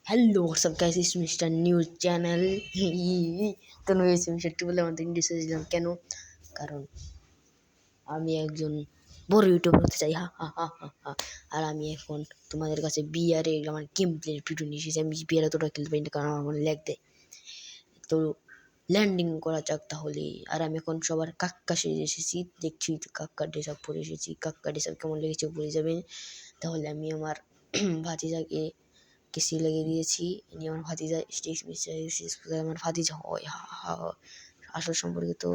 Hello what's up guys, it's mister news channel. তো নয়েছে mister বলে আমাদের ইন্ডিয়াতে দিলাম কেন? কারণ আমি একজন বড় ইউটিউবার হতে চাই। হা হা হা হা হা। আর আমি এখন তোমাদের কাছে বিআরে আমার গেম প্লের ভিডিও নিয়ে এসেছি। আমি বিআর অতটা খেলতে পারি না কারণ আমার মনে ল্যাগ দেয়। তো ল্যান্ডিং করা যাক তাহলে। আর আমি এখন সবার কাক্কা সেজে এসেছি, দেখছি কাক্কা ড্রেস আপ পরে এসেছি। কাক্কা ড্রেস আপ কেমন লেগেছে বলে যাবেন। তাহলে আমি আমার ভাতিজাকে কেসি লাগিয়ে দিয়েছি। ইনি আমার ভাতিজা, আমার ভাতিজা হয়। আসল সম্পর্কে তো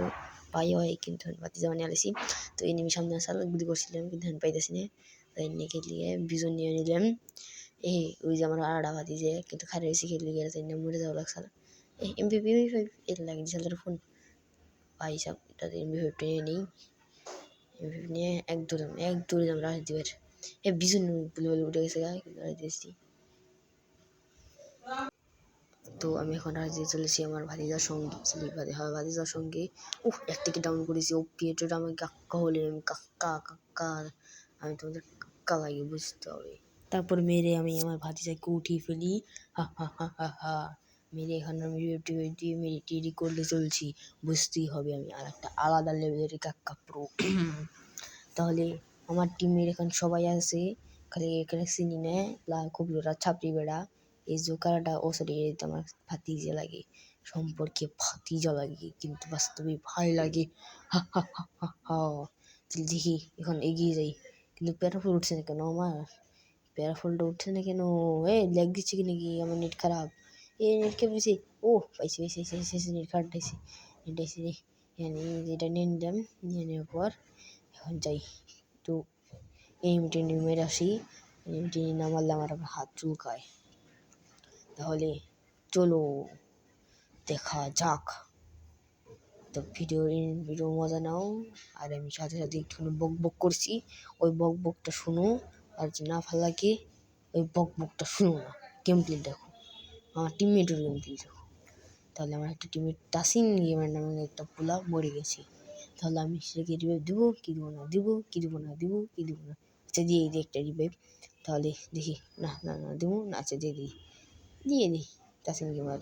পাই হয়, কিন্তু ভাতিজা মানে আলেছি। তো এই নিয়ে সামনে আসার গুলি করছিলাম, কিন্তু হ্যান্ড পাইতেছি না। তাই নিয়ে লিয়ে বিজন নিয়ে নিলাম। ওই যে আমার আড়া ভাতিজে কিন্তু খারে এসে খেলে গিয়ে তাই না মরে যাওয়া লাগছে। এমপিপি এটা লাগিয়েছিল তার ফোন পাই সব এটাতে এমপি নিয়ে নিই। এমপি নিয়ে এক দৌড়ে দাম রাজদ্বীপের বিজন বলে বলে উঠে গেছে গায়ে, কিন্তু রাজদ্বীপ। তো আমি এখন রাজে চলেছি আমার ভাতিজার সঙ্গে ভাতিজার সঙ্গে। একটাকে ডাউন করেছি। এটা আমাকে কাক্কা হলে আমি কাক্কা আমি তোমাদের কাক্কা লাগে বুঝতে হবে। তারপর মেরে আমি আমার ভাতিজাকে উঠিয়ে ফেলি। হা হা হা হা হা। মেরে এখন আমি টিডি করলে চলছি, বুঝতেই হবে আমি আর একটা আলাদা লেভেলের কাক্কা প্রো। তাহলে আমার টিমের এখন সবাই আছে, খালি এখানে চিনি নেয় খুব লোরা ছাপড়ি বেড়া। এই জোকারাটা সরি আমার ভাতিজা লাগে, সম্পর্কে ভাতিজা লাগে কিন্তু বাস্তবে ভাই লাগে। হা হা হা হা হা। দেখি এখন এগিয়ে যাই, কিন্তু প্যারাফুল উঠছে না কেন? আমার প্যারাফুলটা উঠছে না কেন? ল্যাগ দিচ্ছে কি নাকি? আমার নেট খারাপ। নেট কে পেয়েছি। পাইছি নেট খারাপ রে। এটা নিয়ে নিলাম। নিয়ে নেওয়ার পর এখন যাই তো এমটি মেরে আসি। এমটি না মারলে আমার হাত চুলকায়। তাহলে চলো দেখা যাক। তো ভিডিও মজা নাও। আর আমি সাথে সাথে একটুখানি বক করছি, ওই বকটা শুনো। আর যে না ভালো লাগে ওই বকটা শুনো না, গেম প্লে দেখো, আমার টিমমেটের গেম প্লে দেখো। তাহলে আমার একটা টিমমেট তাসিন গেমের নামে একটা পোলা মরে গেছে। তাহলে আমি সেটাকে রিভাইভ দেবো কি দেবো না, আচ্ছা দিয়ে দিই একটা রিভাইভ। তাহলে দেখি না দেবো না, আচ্ছা দিয়ে দিই তাসিন গেমার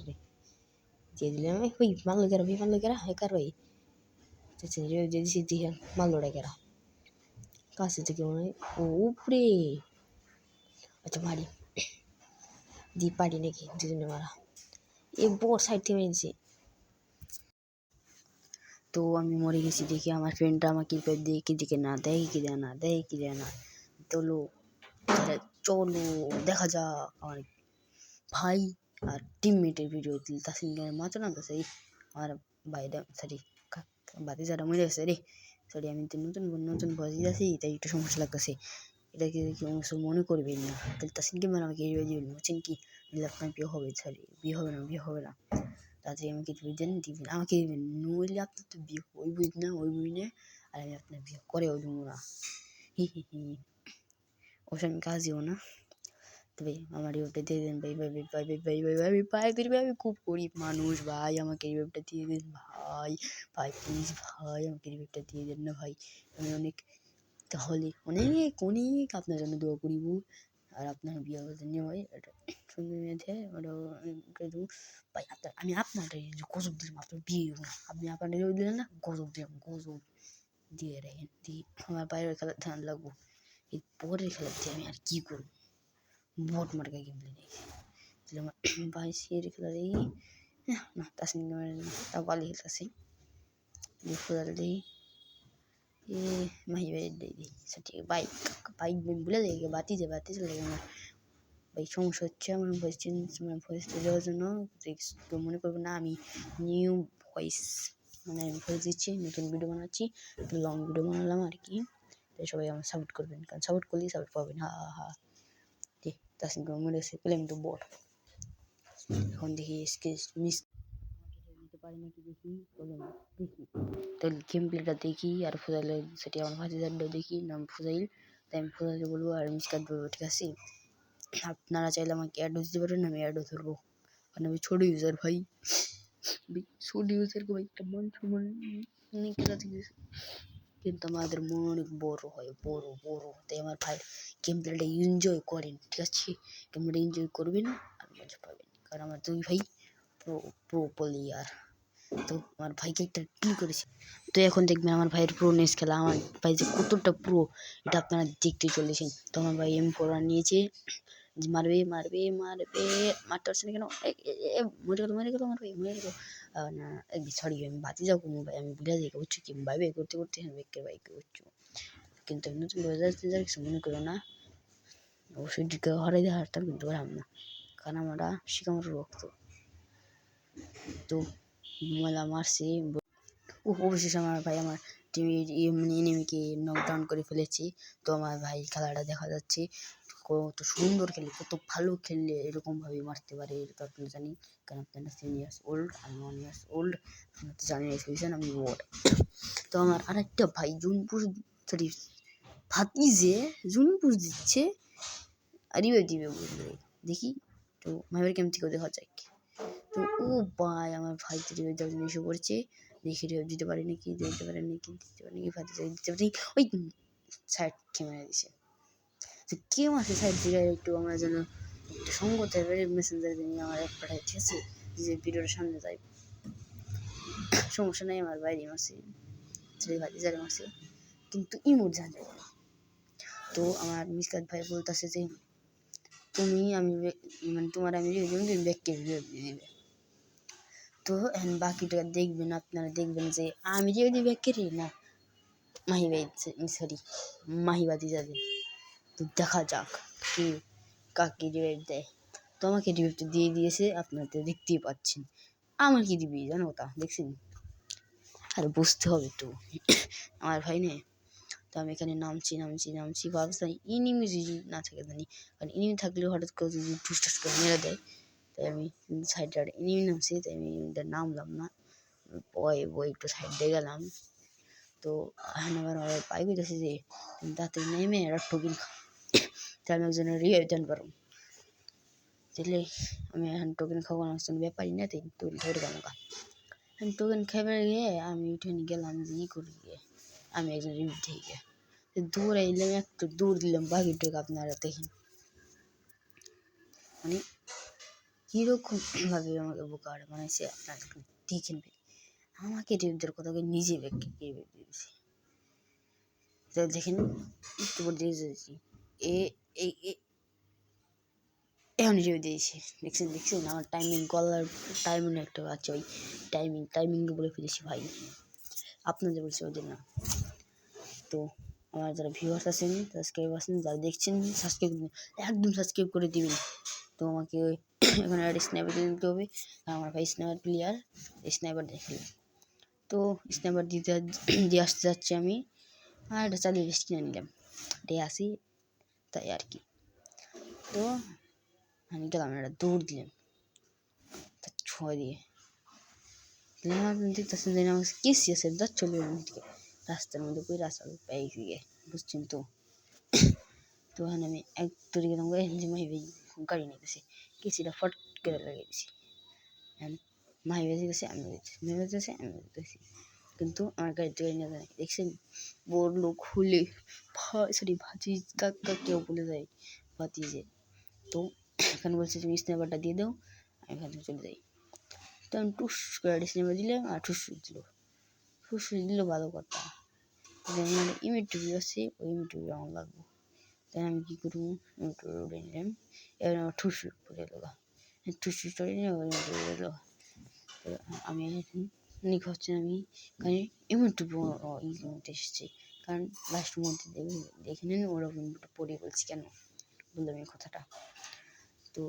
দিয়ে দিলাম। মারলো কেরা হেকার ভাই। আচ্ছা রিভাইভ দিয়ে দিছি, দিয়ে মারলোটা কেরা কাছে থেকে মনে হয় উপরে। আচ্ছা মারি দিয়ে পারি নাকি দুজনে মারা? বড় সাইড থেকে মেরেছি। তো আমি মরে গেছি দেখি আমার ফ্রেন্ডটা আমাকে দিকে না দেয় কি দেয় না। চলো দেখা যাক আমার ভাই আর টিমমেটের ভিডিও দিল তাসিন মাত্র না তো সেই আমার ভাইটা সরি ভাতিজাটা মরে গেছে রে। সরি আমি তো নতুন ভয়েস দিয়েছি, তাই একটু সমস্যা লাগতেছে। এটাকে অবশ্য মনে করবেন না। তাহলে তাসিনকে মানে আমাকে রিভাইভ দিবেন, বুঝছেন কি? আপনার বিয়ে হবে না তাড়াতাড়ি আমাকে দিবেন আমাকে দিবেন, নইলে আপনার তো বিয়ে হইবই না আর আমি আপনার বিয়ে করেও দেবো না। অবশ্য আমি কাজ দিব না। তবে আমার রিভাইভটা দিয়ে দেন ভাই। আমি খুব গরিব মানুষ ভাই, আমাকে রিভাইভটা দিয়ে দেন ভাই প্লিজ ভাই, আমাকে রিভাইভটা দিয়ে দেন না ভাই। আমি তাহলে অনেক আপনার জন্য দোয়া করিব। আর আপনার বিয়ে করতে নিয়ে ভাই এটা সুন্দর মেয়েছে ভাই। আমি আপনার গজব দিলাম, আপনার বিয়ে হবো না। আপনি আপনার দিলেন না, গজব দিয়ে রেখেন দিয়ে আমার বাইরের খেলার ধ্যান লাগবো। এই পরের খেলার দিয়ে আমি আর কি করবো? বট মার্কা গেম প্লে নিয়েছি। তাহলে আমার ভাই সিয়ের খেলা দেখি না তাসিন তা বালি খেলতেছি ফুলার দিই মাহি ভাই দিই ঠিক বাইক বলে দেখে বাতি চলে আমার ভাই। সমস্যা হচ্ছে আমার ভয়েসটা দেওয়ার জন্য কেউ মনে করবো না আমি নিউ ভয়েস আমি ভয়েস দিচ্ছি, নতুন ভিডিও বানাচ্ছি, লং ভিডিও বানালাম আর কি। তাই সবাই আমার সাপোর্ট করবেন, কারণ সাপোর্ট করলেই সাপোর্ট পাবেন। হা তাসিন মনে হচ্ছে প্লেন টু বট। এখন দেখি মিস নিতে পারি নাকি দেখি। তাহলে গেম প্লেটা দেখি আর ফুজাইলে সেটি আমার ভাতিজারটাও দেখি, নাম ফুজাইল। তাই আমি ফুজাইলে বলবো আর মিসকাত বলবো, ঠিক আছে? আপনারা চাইলে আমাকে অ্যাডও দিতে পারেন, আমি অ্যাডও ধরবো, কারণ আমি ছোটো ইউজার ভাই। ছোট ইউজারকে ভাই কেমন কিন্তু আমাদের মন অনেক বড় হয়, বড়। তাই আমার ভাই গেম প্লেটা এনজয় করেন, ঠিক আছে? গেম প্লেটা এনজয় করবেন। আমি মজা পাবেন, কারণ আমার 2 ভাই প্রো প্রো প্লেয়ার। তো আমার ভাইকে একটা কিল করেছি। তো এখন দেখবেন আমার ভাইয়ের প্রোনেস খেলা, আমার ভাই যে কতটা প্রো এটা আপনারা দেখতে চলেছেন। তো আমার ভাই M4 নিয়েছে, মারবে মারবে মারবে, মারতে পারছে না কেন, মরে গেল আমার ভাই, মরে গেল না। সরি আমি বাতি যাবো ভাই, আমি ভুলে যাই বুঝছো কি ভাইবে করতে করতে বেকের বাইকে বুঝছো। কিন্তু আমি নতুন বাজার কিছু মনে করো না, অবশ্যই দিকে হরাই দিয়ে হারতাম, কিন্তু হারাম না, কারণ আমরা শিকামর রক্ত। তো মেলা মারছি, অবশেষে আমার ভাই আমার টিমের এনিমিকে নকডাউন করে ফেলেছি। তো আমার ভাই খেলাটা দেখা যাচ্ছে কত সুন্দর খেলে, কত ভালো খেললে এরকমভাবে মারতে পারে, এটা তো আপনারা জানি, কারণ আপনারা 10 years old, আমি 1 years old, আপনারা তো জানেন এসেছেন আমি ওয়ার্ড। তো আমার আরেকটা ভাই জুনপুর সরি ভাতিজে জুনপুর দিচ্ছে আর রিভাইভ দিবে বুঝলে, দেখি তো মাইবার ক্যাম্প থেকেও দেখা যায়। তো ও ভাই আমার ভাই তো রিভাইভ দেওয়ার জন্য এসে পড়ছে, দেখি রিভাইভ দিতে পারি নাকি, দিতে পারে নাকি, ভাতিজা দিতে পারি। ওই সাইড ক্যামেরা দিছে, তো কেউ আছে সাইড দিকে একটু আমার জন্য একটু সঙ্গত মেসেঞ্জার নিয়ে আমার এক পাঠায়, ঠিক আছে, যে ভিডিওর সামনে যাই, সমস্যা নেই, আমার বাইরে মারছে ছেলে ভাতিজারে মারছে, কিন্তু ইমোট জানে। তো আমার মিসকাত ভাই বলতেছে যে তুমি আমি মানে তোমার আমি তুমি ব্যাগকে দিয়ে দিবে। তো এখন বাকিটা দেখবেন, আপনারা দেখবেন যে আমি যদি ব্যাগ কেরি না মাহি ভাই সরি মাহিবাদি যাবে। তো দেখা যাক কি কাকে রিভাইভ দেয়। তো আমাকে রিভাইভটা দিয়ে দিয়েছে, আপনারা তো দেখতেই পাচ্ছেন। আমার কি দিবি জানো তা দেখছেন, আর বুঝতে হবে তো আমার ভাই নেই। তো আমি এখানে নামছি ভাবছি ইনিমি যদি না থাকে জানি, কারণ ইনিমি থাকলে হঠাৎ করে যদি ঠুসঠাস করে মেরে দেয়, তাই আমি সাইডে ইনিমি নামছি, তাই আমি নামলাম না, বই একটু সাইড দিয়ে গেলাম। তো এখন আবার পাই গেছে যে তাতে নেমে একটা ঠকিন খা, তাই আমি একজনের রিভাইভ দেন পারো, তাহলে আমি এখন টোকেন খাবো না, ব্যাপারই না, তাই টোকেন ধরে গেল গা। আমি টোকেন খাইবার গিয়ে আমি উঠে গেলাম যে ই করি গিয়ে আমি একজন রিভিউ দিয়ে গিয়ে দৌড়ে এলাম, একটু দৌড় দিলাম বাকিটাকে আপনারা দেখেন, মানে কীরকমভাবে আমাকে বোকা বানাইছে আপনারা একটু দেখেন ভাই। আমাকে রিভিউদের কথা নিজে ব্যাগকে রিভিউ দিয়েছি, তো দেখেন একটু পর দিয়েছি এখন রিভিউ দিয়েছি, দেখছেন আমার টাইমিং গলার টাইমিং একটা আছে, ওই টাইমিং বলে ফেলেছি ভাই, আপনাদের বলছি ওদের না। তো আমার যারা ভিউয়ার্স আছেন, সাবস্ক্রাইব আছেন, যারা দেখছেন সাবস্ক্রাইব একদম সাবস্ক্রাইব করে দিবেন। তো আমাকে এখানে একটা স্নাইপার দিতে হবে, আমার ভাই স্নাইপার প্লেয়ার, স্নাইপার দেখে। তো স্নাইপার দিয়ে আসতে যাচ্ছি আমি, আর এটা চালিয়ে বেশ কিনে নিলাম, এটাই আসি তাই আর কি। তো আমি গেলাম একটা দৌড় দিলাম তার ছয় দিয়ে, দেখতেছেন যে আমার কেসি আছে চলে রাস্তার মধ্যে কই রাস্তা পাই গিয়ে বুঝছেন তো। তো ওখানে আমি এক দৌড়ে গেলাম, মাহি ভাই গাড়ি নিয়ে গেছে, কেসিটা ফট করে লাগিয়ে দিছি, মাহি বেঁচে গেছে আমি বেঁচেছি আমি বেঁচেছি, কিন্তু আমার গাড়িতে গাড়ি নিয়ে যায় দেখছেন, বড় লোক হলে সরি ভাজি কাকা কেউ বলে যায় ভাতিজে। তো এখানে বলছে তুমি স্ন্যাপারটা দিয়ে দাও, আমি এখান থেকে চলে যাই। তো আমি টুস করে স্ন্যাপার দিলাম আর ঠুস দিল ভালো কথা, যেমন ইউটিউব আছে ওই ইউটিউবে আমার লাগবো, তাই আমি কী করবো ইউটিউবে উঠে নিলাম, এবার আমার ঠুস পড়ে এলো, ঠুস করে নিয়ে ওই ইউটিউবে এলো। তো আমি হচ্ছে আমি এখানে ইউটিউবে ই করতে এসেছি, কারণ লাস্টের মধ্যে দেখে নিন ওরকম পড়ে বলছি কেন বললাম এই কথাটা। তো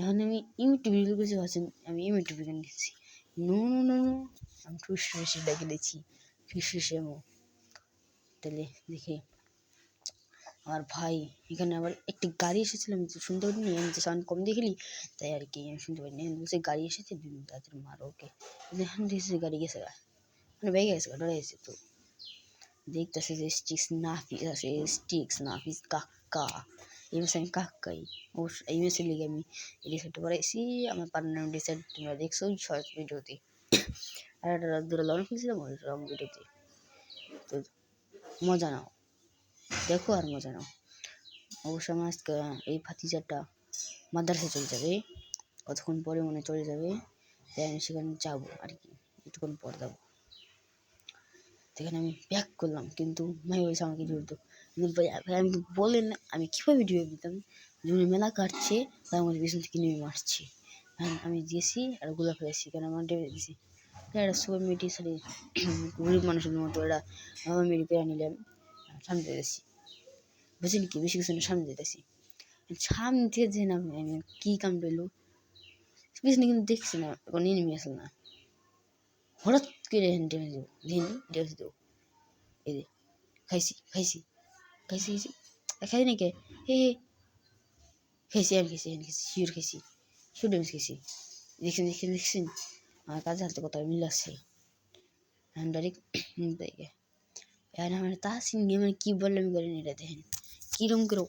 এখন আমি ইউটিউবে কিছু আছেন, আমি ইউটিউবে গান গেছি নো আমি ঠুসে ডেকে দিয়েছি ঠুসে তাহলে দেখে আমার ভাই এখানে আবার একটি গাড়ি এসেছিল, আমি তো শুনতে পারিনি, আমি তো সাউন্ড কম দেখলি তাই আর কি আমি শুনতে পারিনি, বলছে গাড়ি এসেছে তাদের মারো ওকে, এখন দেখছি গাড়ি গেছে মানে বেগে গেছে ডরে গেছে। তো দেখতেছে যে স্টিক্স নাফিস কাকা এই মাসে আমি কাকাই অবশ্য এই মাসের লিগে আমি রিসেপ্ট করাইছি আমার পার্মানেন্ট রিসেপ্ট, তোমরা দেখছো শর্ট ভিডিওতে, আর একটা দুটো লং ফেলছিলাম ওই লং ভিডিওতে। তো মজা নাও, দেখো আর মজা নাও। অবশ্য আমার আজকে এই ভাতিজাটা মাদ্রাসায় চলে যাবে, কতক্ষণ পরে মনে চলে যাবে, তাই আমি সেখানে যাবো আর কি, একটুক্ষণ পর যাবো। সেখানে আমি ব্যাক করলাম, কিন্তু ভাই বলছে আমাকে ভিডিও দিত, কিন্তু ভাই আমি বললেন না আমি কীভাবে ভিডিও দিতাম, যখন মেলা কাটছে তার মধ্যে পিছন থেকে নেমে মারছি, আমি দিয়েছি আর গোলা ফেলেছি, কেন আমার ডেবে দিয়েছি, একটা সুপার মেডি সারি গরিব মানুষের মতো এটা আমার মেডি পেয়ে নিলাম, সামনে দিতেছি, বুঝলেন কি, বেশি কিছু সামনে দিতেছি, সামনে থেকে যে না আমি কী কাম পেলো পিছনে, কিন্তু দেখছি না কোনো এনিমি আসল না, হঠাৎ করে ডেমে দেবো, ডেমে দেবো, এই যে খাইছি খাইছি খাইছি খাইছি খাই নাকি, হে খাইছি, আমি শিওর খাইছি, শিওর ডেমেজ খাইছি, দেখছেন আমার কাজে হাতে কথা মিল আসছে, আমি ডাইরেক্ট দেখে এখন আমার তাহসিন গেমের কী বললে আমি করেন এটা দেখেন, কিরম করে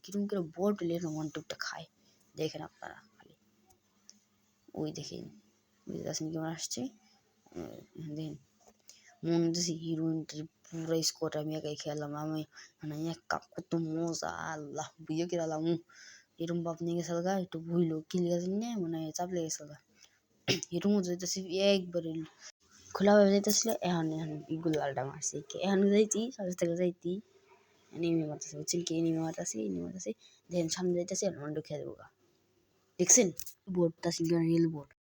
কিরম করে বট এরকম 1-2টা খায়, দেখেন আপনারা খালি ওই দেখেন, ওই তাহসিন গেমার আসছে, দেখেন মনে হচ্ছে হিরোইনটার পুরো স্কোয়াড আমি একাই খেলাম, আমি মানে এক কাপ কত মজা, আল্লাহ বুঝে কিরালাম এরম বাপ নিয়ে গেছে গা, একটু ভুইলো কিল গেছে নিয়ে মানে চাপলে গেছে গা, এরম যাইতেছি একবারে খোলাভাবে যাইতেছিল, এখন ইগুলো আলটা মারছে, এখন যাইতি সাথে থেকে যাইতি নেমে মারতেছে, বুঝছেন কি, নেমে মারতেছি দেখেন সামনে যাইতেছি, আর মন্ড খেয়ে দেবো গা, দেখছেন বোর্ডটা সিঙ্গার রেল বোর্ড।